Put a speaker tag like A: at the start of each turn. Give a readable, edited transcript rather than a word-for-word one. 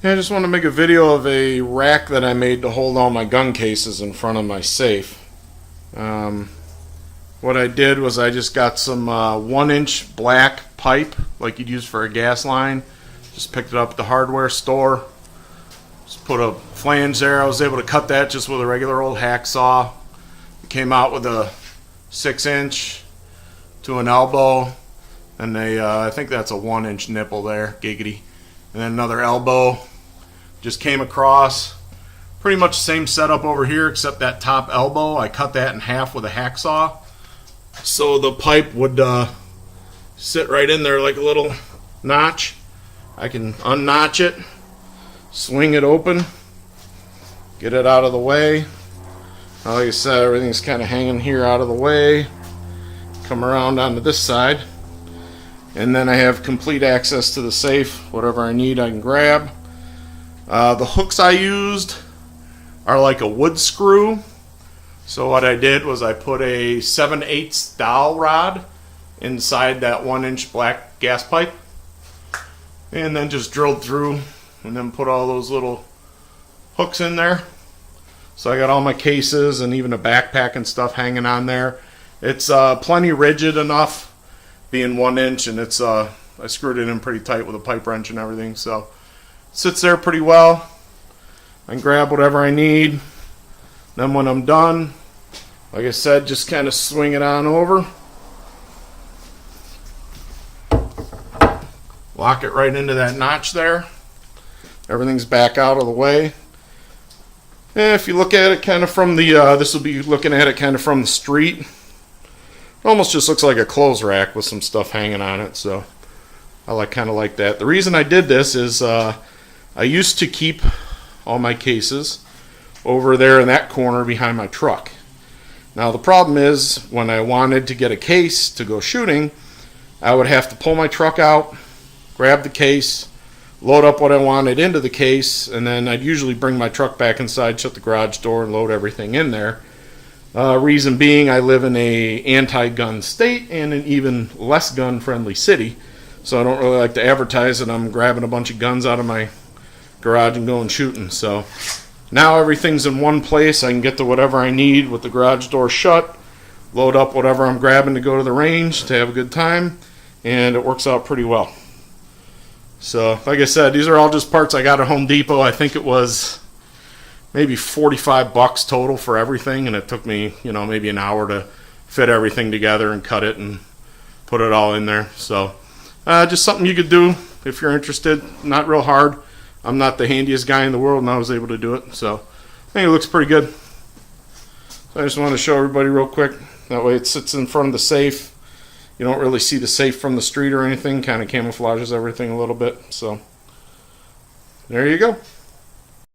A: Yeah, I just want to make a video of a rack that I made to hold all my gun cases in front of my safe. What I did was I just got some 1-inch black pipe like you'd use for a gas line. Just picked it up at the hardware store. Just put a flange there. I was able to cut that just with a regular old hacksaw. It came out with a 6-inch to an elbow, and I think that's a 1-inch nipple there, giggity. And then another elbow just came across. Pretty much the same setup over here, except that top elbow, I cut that in half with a hacksaw. So the pipe would sit right in there like a little notch. I can unnotch it, swing it open, get it out of the way. Like I said, everything's kind of hanging here out of the way. Come around onto this side, and then I have complete access to the safe. Whatever I need, I can grab. The hooks I used are like a wood screw. So what I did was I put a 7/8 dowel rod inside that 1-inch black gas pipe, and then just drilled through and then put all those little hooks in there. So I got all my cases and even a backpack and stuff hanging on there. It's plenty rigid enough, being 1-inch, and it's I screwed it in pretty tight with a pipe wrench and everything, so it sits there pretty well. I can grab whatever I need. Then when I'm done, like I said, just kind of swing it on over. Lock it right into that notch there. Everything's back out of the way. And if you look at it kind of from the, this will be looking at it kind of from the street. It almost just looks like a clothes rack with some stuff hanging on it, so I kind of like that. The reason I did this is I used to keep all my cases over there in that corner behind my truck. Now the problem is, when I wanted to get a case to go shooting, I would have to pull my truck out, grab the case, load up what I wanted into the case, and then I'd usually bring my truck back inside, shut the garage door, and load everything in there. Reason being, I live in a anti-gun state and an even less gun-friendly city, so I don't really like to advertise that I'm grabbing a bunch of guns out of my garage and going shooting. So now everything's in one place. I can get to whatever I need with the garage door shut, load up whatever I'm grabbing to go to the range to have a good time, and it works out pretty well. So like I said, these are all just parts I got at Home Depot. I think it was maybe $45 total for everything, and it took me, maybe an hour to fit everything together and cut it and put it all in there. So just something you could do if you're interested. Not real hard. I'm not the handiest guy in the world, and I was able to do it, so I think it looks pretty good. So I just want to show everybody real quick. That way it sits in front of the safe. You don't really see the safe from the street or anything. Kind of camouflages everything a little bit. So there you go.